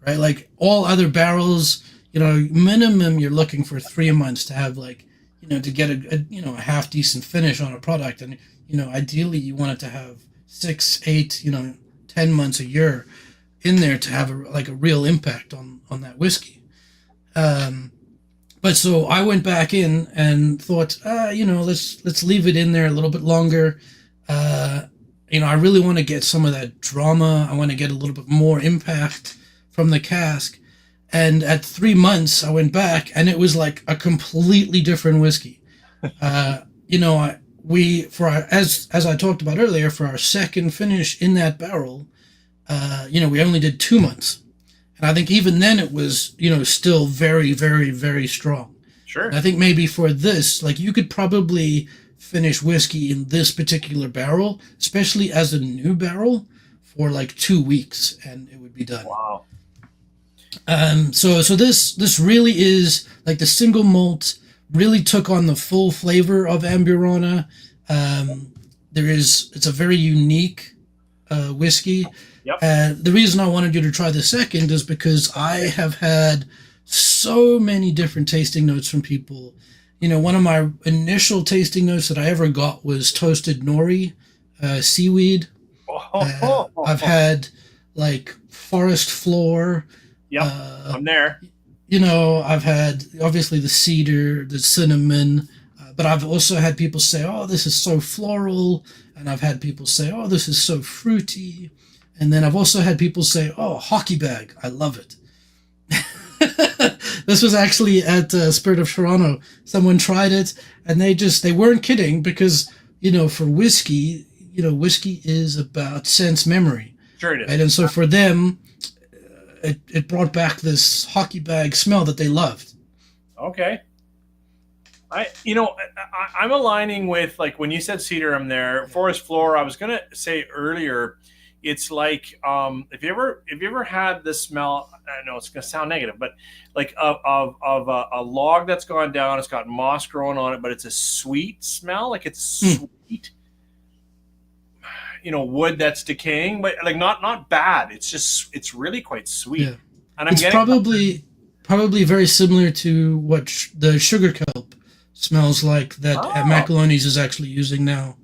right? Like, all other barrels, minimum you're looking for 3 months to have, like, to get a half decent finish on a product. And, ideally you want it to have 6, 8, 10 months, a year in there to have a real impact on that whiskey. But so I went back in and thought, let's leave it in there a little bit longer. I really want to get some of that drama. I want to get a little bit more impact from the cask. And at 3 months, I went back, and it was like a completely different whiskey. As I talked about earlier, for our second finish in that barrel, we only did 2 months. And I think even then it was, still very, very, very strong. Sure. And I think maybe for this, like, you could probably finish whiskey in this particular barrel, especially as a new barrel, for like 2 weeks, and it would be done. Wow. So this really is like the single malt really took on the full flavor of Amburana. It's a very unique whiskey. Yep. The reason I wanted you to try the second is because I have had so many different tasting notes from people. One of my initial tasting notes that I ever got was toasted nori, seaweed. I've had like forest floor. Yep, I'm there. I've had obviously the cedar, the cinnamon, but I've also had people say, "Oh, this is so floral," and I've had people say, "Oh, this is so fruity," and then I've also had people say, "Oh, hockey bag, I love it." This was actually at Sprit of Toronto. Someone tried it, and they weren't kidding, because for whiskey, whiskey is about sense memory. Sure it is. Right? And so for them, it brought back this hockey bag smell that they loved. Okay. I'm aligning with, like, when you said cedar, I'm there. Forest floor, I was gonna say earlier, it's like, if you ever had the smell, I know it's gonna sound negative, but like of a log that's gone down, it's got moss growing on it, but it's a sweet smell, like it's sweet. Wood that's decaying, but like not bad. It's really quite sweet. Yeah. And I'm probably very similar to what the sugar kelp smells like that Oh, Macaloni's is actually using now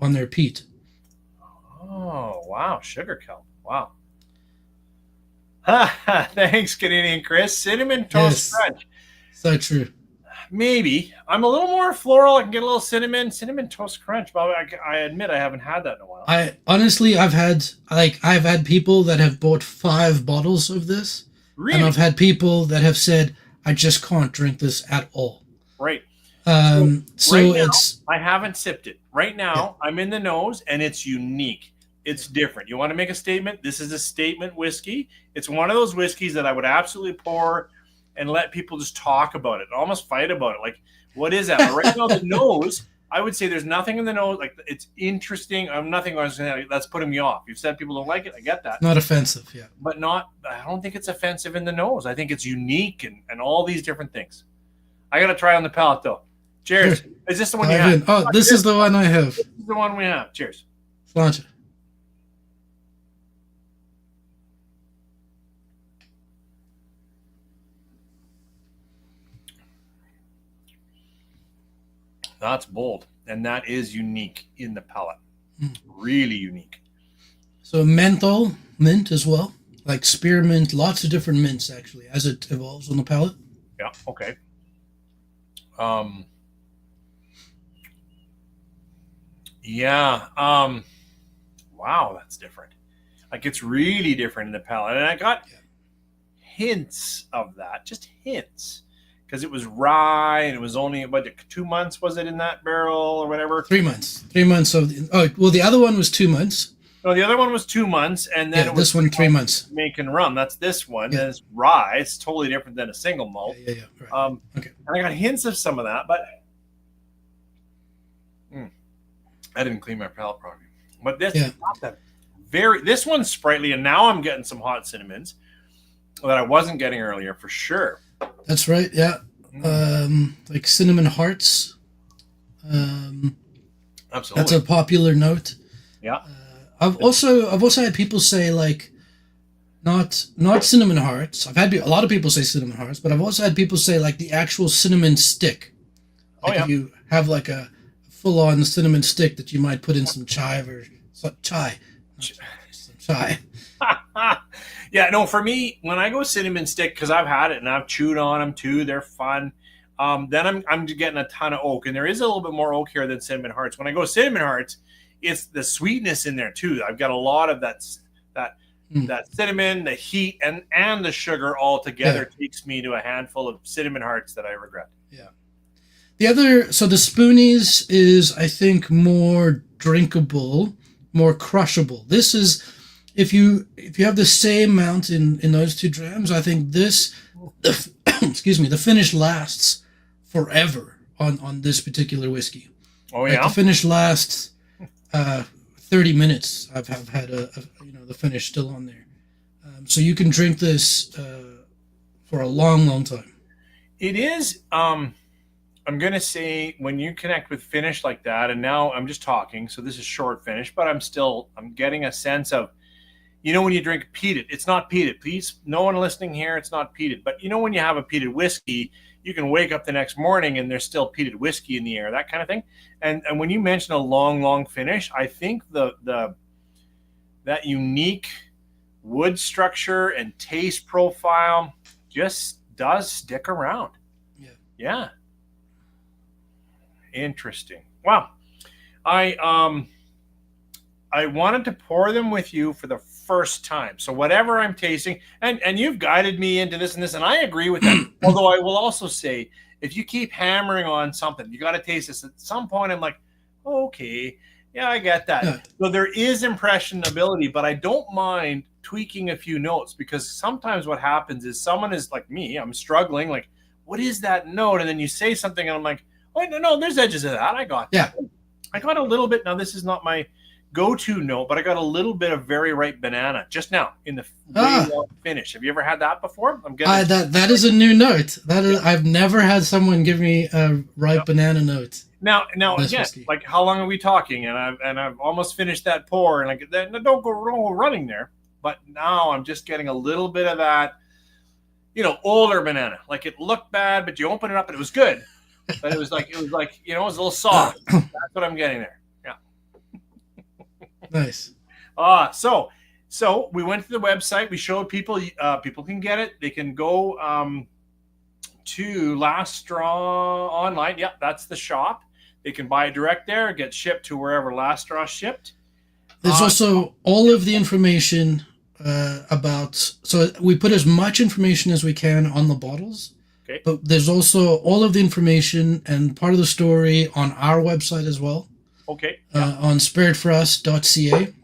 on their peat. oh, wow, sugar kelp. Wow. Thanks, Canadian Chris. Cinnamon toast Yes, crunch. so true. Maybe I'm a little more floral. I can get a little cinnamon toast crunch. But I admit I haven't had that in a while. I honestly, I've had people that have bought 5 bottles of this, and Really? I've had people that have said, I just can't drink this at all. Right. So right So now, it's I haven't sipped it. Right yeah, now, I'm in the nose, and it's unique. It's different. You want to make a statement? This is a statement whiskey. It's one of those whiskeys that I would absolutely pour and let people just talk about it, almost fight about it. Like, what is that? But right now, the nose, I would say there's nothing in the nose. Like, it's interesting. I'm nothing that's putting me off. You've said people don't like it. I get that. not offensive. Yeah. But I don't think it's offensive in the nose. I think it's unique and all these different things. I got to try on the palate, though. Cheers. Sure. Is this the one you Dive in. have? Oh, this is the one I have. This is the one we have. Cheers. Launch it. That's bold. And that is unique in the palate. Mm. Really unique. So menthol, mint as well, like spearmint, lots of different mints actually as it evolves on the palate. Yeah. Okay. Yeah. Wow, that's different. Like, it's really different in the palate. And I got hints of that, just hints. Because it was rye and it was only about 2 months, was it, in that barrel or whatever? 3 months. 3 months of the other one was 2 months. No, the other one was 2 months, and then Yeah, it was this one 3 months. making rum. That's this one. Yeah. And it's rye. It's totally different than a single malt. Yeah. Right. Okay. And I got hints of some of that, but I didn't clean my palate properly. But this, this one's sprightly, and now I'm getting some hot cinnamons that I wasn't getting earlier for sure. That's right. Yeah. Like cinnamon hearts. Absolutely. That's a popular note. Yeah. I've also had people say like not cinnamon hearts. I've had a lot of people say cinnamon hearts, but I've also had people say like the actual cinnamon stick. Like if you have like a full on cinnamon stick that you might put in some chive or some chai. Yeah, no, for me, when I go cinnamon stick, because I've had it and I've chewed on them too, they're fun. Then I'm getting a ton of oak, and there is a little bit more oak here than cinnamon hearts. When I go cinnamon hearts, it's the sweetness in there too. I've got a lot of that cinnamon, the heat, and the sugar all together takes me to a handful of cinnamon hearts that I regret. Yeah. The other, so the Spoonies is, I think, more drinkable, more crushable. This is, if you have the same amount in those 2 drams, I think this, excuse me, the finish lasts forever on this particular whiskey. Oh yeah, like the finish lasts 30 minutes. I've had the finish still on there, so you can drink this for a long, long time. It is. I'm going to say when you connect with finish like that, and now I'm just talking, so this is short finish, but I'm getting a sense of, when you drink peated, it's not peated. Please, no one listening here, it's not peated. But when you have a peated whiskey, you can wake up the next morning and there's still peated whiskey in the air, that kind of thing. And when you mention a long, long finish, I think that unique wood structure and taste profile just does stick around. Yeah. Interesting. Wow. I wanted to pour them with you for the first time. So whatever I'm tasting, and you've guided me into this and this, and I agree with that. Although I will also say, if you keep hammering on something, you got to taste this. At some point, I'm like, okay, yeah, I get that. Yeah. So there is impressionability, but I don't mind tweaking a few notes, because sometimes what happens is someone is like me, I'm struggling, like, what is that note? And then you say something and I'm like, oh, no, there's edges of that. I got that. I got a little bit. Now, this is not my go-to note, but I got a little bit of very ripe banana just now in the finish. Have you ever had that before? I'm getting that is a new note. I've never had someone give me a ripe banana note. Now again, whiskey. Like, how long are we talking? And I've almost finished that pour, and like, don't go running there. But now I'm just getting a little bit of that, older banana. Like, it looked bad, but you open it up and it was good. but it was like it was a little soft. That's what I'm getting there. Yeah. Nice. So we went to the website. We showed people. People can get it. They can go to Last Straw online. Yep, that's the shop. They can buy it direct there. Get shipped to wherever Last Straw shipped. There's also all of the information about. So we put as much information as we can on the bottles. Okay. But there's also all of the information and part of the story on our website as well. Okay. On spiritforus.ca.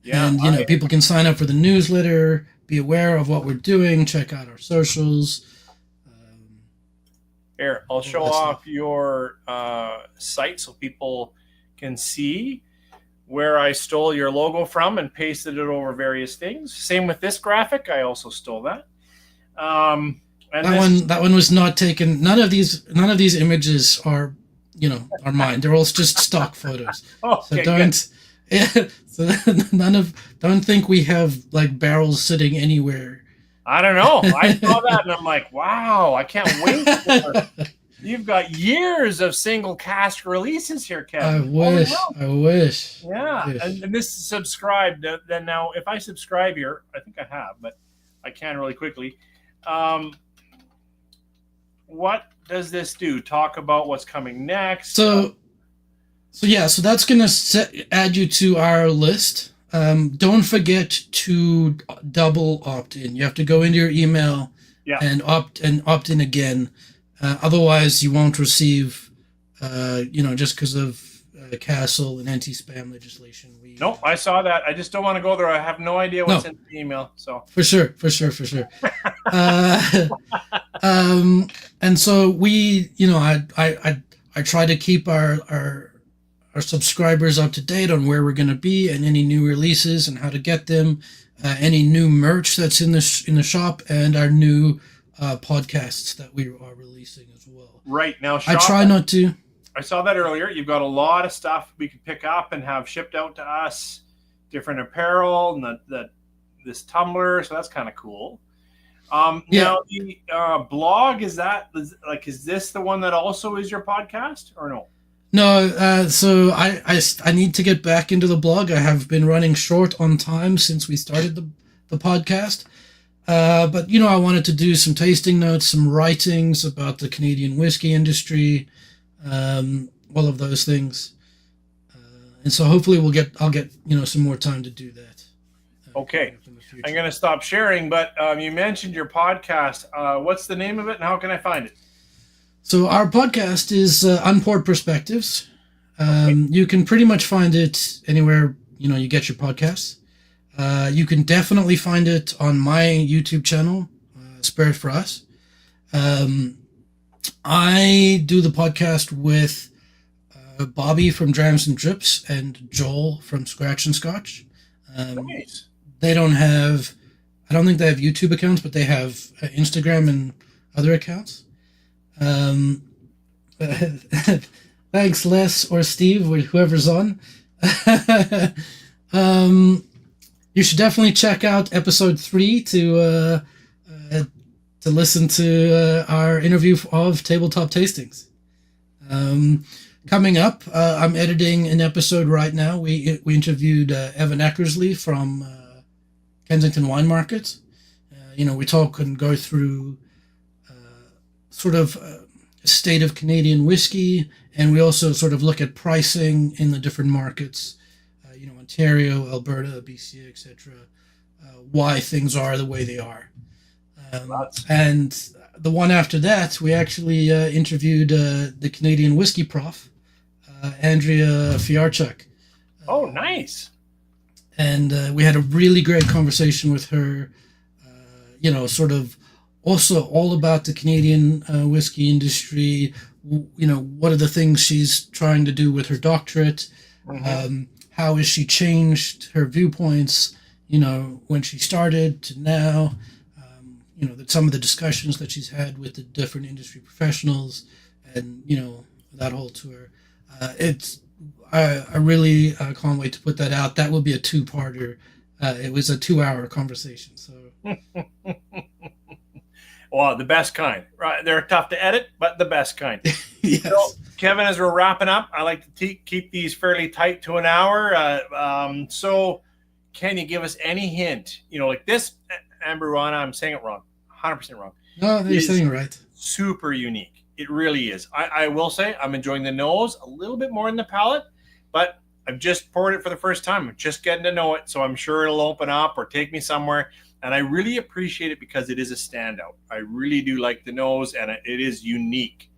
Yeah. And people can sign up for the newsletter, be aware of what we're doing, check out our socials. Here, I'll show off your site so people can see where I stole your logo from and pasted it over various things. Same with this graphic, I also stole that. That one was not taken. None of these images are mine. They're all just stock photos. Okay, so don't think we have like barrels sitting anywhere. I don't know. I saw that and I'm like, wow, I can't wait. You've got years of single cask releases here, Kevin. I wish. Yeah. And this is subscribed. Then now, if I subscribe here, I think I have, but I can really quickly. What does this do? Talk about what's coming next. So that's going to add you to our list. Don't forget to double opt in. You have to go into your email and opt in again. Otherwise, you won't receive, just because of Castle and anti-spam legislation. Nope, I saw that. I just don't want to go there. I have no idea what's in the email. So for sure. And so we, I try to keep our subscribers up to date on where we're going to be and any new releases and how to get them, any new merch that's in the shop, and our new podcasts that we are releasing as well. Right now, I try not to. I saw that earlier. You've got a lot of stuff we can pick up and have shipped out to us, different apparel and this tumbler. So that's kind of cool. Now the blog, is this the one that also is your podcast or no? No, so I need to get back into the blog. I have been running short on time since we started the podcast. But I wanted to do some tasting notes, some writings about the Canadian whiskey industry, all of those things. And so hopefully I'll get some more time to do that. Okay. I'm going to stop sharing, but you mentioned your podcast. What's the name of it and how can I find it? So our podcast is Unpoured Perspectives. You can pretty much find it anywhere, you get your podcasts. You can definitely find it on my YouTube channel, Spirit for Us. I do the podcast with Bobby from Drams and Drips and Joel from Scratch and Scotch. Nice. I don't think they have YouTube accounts, but they have Instagram and other accounts. Thanks, Les or Steve, or whoever's on. You should definitely check out episode 3 to listen to our interview of Tabletop Tastings. Coming up, I'm editing an episode right now. We interviewed Evan Eckersley from Kensington Wine Market. We talk and go through sort of state of Canadian whiskey, and we also sort of look at pricing in the different markets, Ontario, Alberta, BC, etc., why things are the way they are. And the one after that, we actually interviewed the Canadian whiskey prof, Andrea Fiarchuk. Oh, nice. And we had a really great conversation with her, sort of also all about the Canadian whiskey industry, what are the things she's trying to do with her doctorate, how has she changed her viewpoints, when she started to now, some of the discussions that she's had with the different industry professionals and, that whole tour. I really can't wait to put that out. That will be a 2-parter. It was a 2-hour conversation. So. Well, the best kind. Right? They're tough to edit, but the best kind. Yes. So, Kevin, as we're wrapping up, I like to keep these fairly tight to an hour. So, can you give us any hint? Like this Amberana, I'm saying it wrong, 100% wrong. No, you're saying right. Super unique. It really is. I will say I'm enjoying the nose a little bit more in the palate, but I've just poured it for the first time. I'm just getting to know it, so I'm sure it'll open up or take me somewhere. And I really appreciate it because it is a standout. I really do like the nose, and it is unique.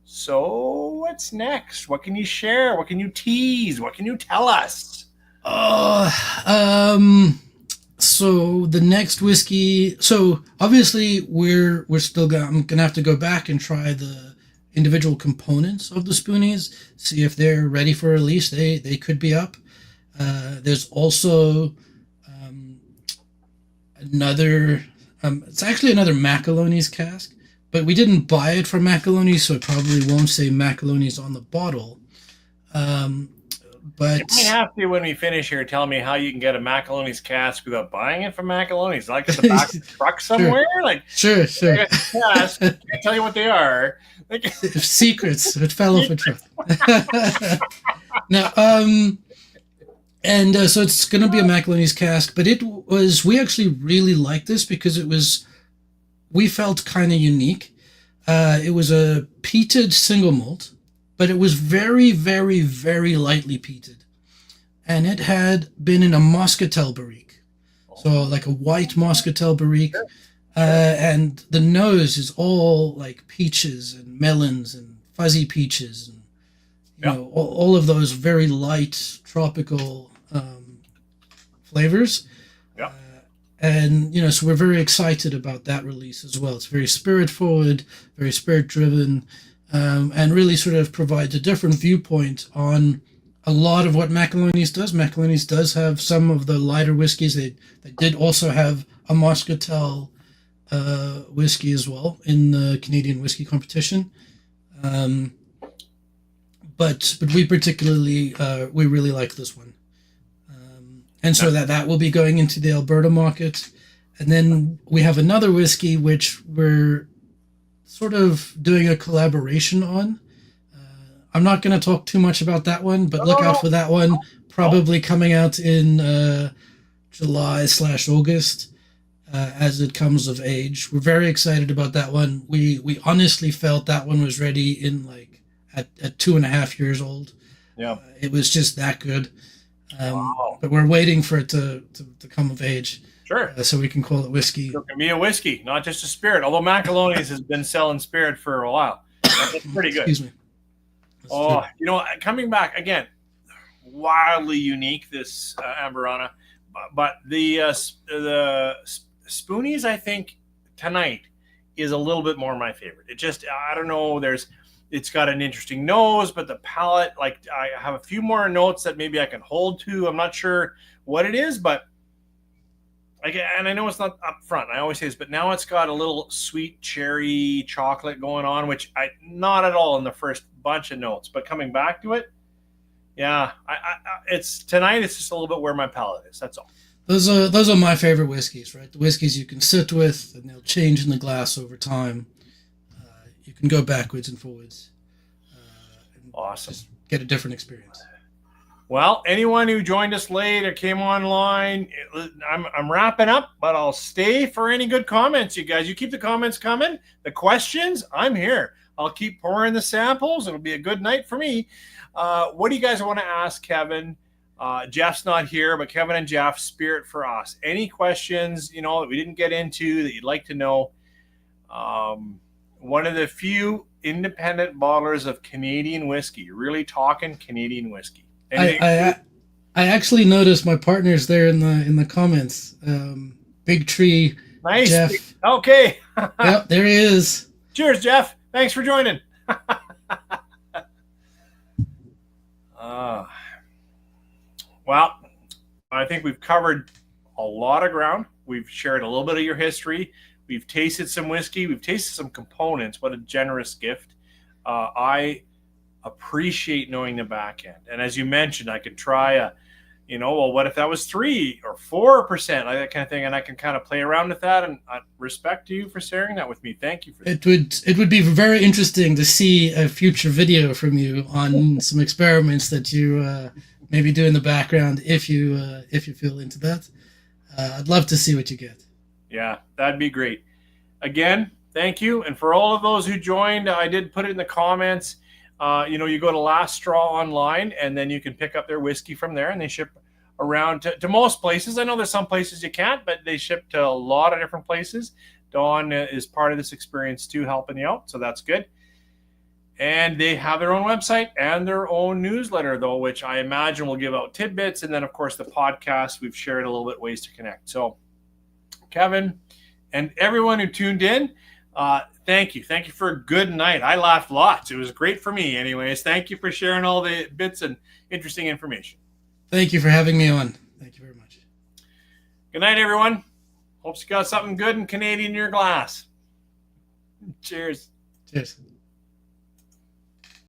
So what's next? What can you share? What can you tease? What can you tell us? So the next whiskey. So obviously we're still I'm gonna have to go back and try the individual components of the spoonies, see if they're ready for release. They could be up. There's also another. It's actually another Macaloni's cask, but we didn't buy it from Macaloni's, so it probably won't say Macaloni's on the bottle. But you might have to, when we finish here, tell me how you can get a Macaloni's cask without buying it from Macaloni's. Like at the back of the truck somewhere? Sure. Like Sure. Cask, I can't tell you what they are. Like, secrets. It fell off a truck. Now, so it's going to be a Macaloni's cask, but we actually really liked this because we felt kind of unique. It was a peated single malt, but it was very, very, very lightly peated. And it had been in a muscatel barrique. So like a white muscatel barrique. And the nose is all like peaches and melons and fuzzy peaches and all of those very light tropical flavors. Yeah. So we're very excited about that release as well. It's very spirit forward, very spirit driven, and really sort of provides a different viewpoint on a lot of what Macaloni's does. Macaloni's does have some of the lighter whiskeys. They did also have a muscatel whiskey as well in the Canadian whiskey competition. But we particularly we really like this one. And so that will be going into the Alberta market. And then we have another whiskey which we're sort of doing a collaboration on. I'm not going to talk too much about that one, but look out for that one. Probably coming out in July/August as it comes of age. We're very excited about that one. We honestly felt that one was ready in at 2.5 years old. Yeah, it was just that good. But we're waiting for it to come of age. Sure. So we can call it whiskey. So it can be a whiskey, not just a spirit. Although Macaloni's has been selling spirit for a while. That's pretty good. Excuse me. Coming back again, wildly unique, this Amberana. But the Spoonies, I think, tonight is a little bit more my favorite. It just, I don't know, it's got an interesting nose, but the palate, I have a few more notes that maybe I can hold to. I'm not sure what it is, but and I know it's not up front. I always say this, but now it's got a little sweet cherry chocolate going on, which not at all in the first bunch of notes, but coming back to it, yeah, it's tonight. It's just a little bit where my palate is. That's all. Those are my favorite whiskeys, right? The whiskeys you can sit with, and they'll change in the glass over time. You can go backwards and forwards. Awesome. Just get a different experience. Well, anyone who joined us late or came online, I'm wrapping up, but I'll stay for any good comments, you guys. You keep the comments coming. The questions, I'm here. I'll keep pouring the samples. It'll be a good night for me. What do you guys want to ask Kevin? Jeff's not here, but Kevin and Jeff, Spirit for Us. Any questions, that we didn't get into that you'd like to know? One of the few independent bottlers of Canadian whiskey. Really talking Canadian whiskey. I actually noticed my partner's there in the comments. Big Tree. Nice. Jeff. Okay. Yep, there he is. Cheers, Jeff. Thanks for joining. Well, I think we've covered a lot of ground. We've shared a little bit of your history. We've tasted some whiskey. We've tasted some components. What a generous gift. I appreciate knowing the back end. And as you mentioned, I could try well, what if that was 3 or 4%, like that kind of thing, and I can kind of play around with that. And I respect you for sharing that with me. Thank you for that. It would be very interesting to see a future video from you on some experiments that you maybe do in the background if you feel into that. I'd love to see what you get. Yeah, that'd be great. Again, thank you. And for all of those who joined, I did put it in the comments. You go to Last Straw online, and then you can pick up their whiskey from there, and they ship around to most places. I know there's some places you can't, but they ship to a lot of different places. Dawn is part of this experience too, helping you out, so that's good. And they have their own website and their own newsletter, though, which I imagine will give out tidbits. And then, of course, the podcast, we've shared a little bit ways to connect. So, Kevin and everyone who tuned in, thank you. Thank you for a good night. I laughed lots. It was great for me anyways. Thank you for sharing all the bits and interesting information. Thank you for having me on. Thank you very much. Good night, everyone. Hope you got something good and Canadian in your glass. Cheers. Cheers.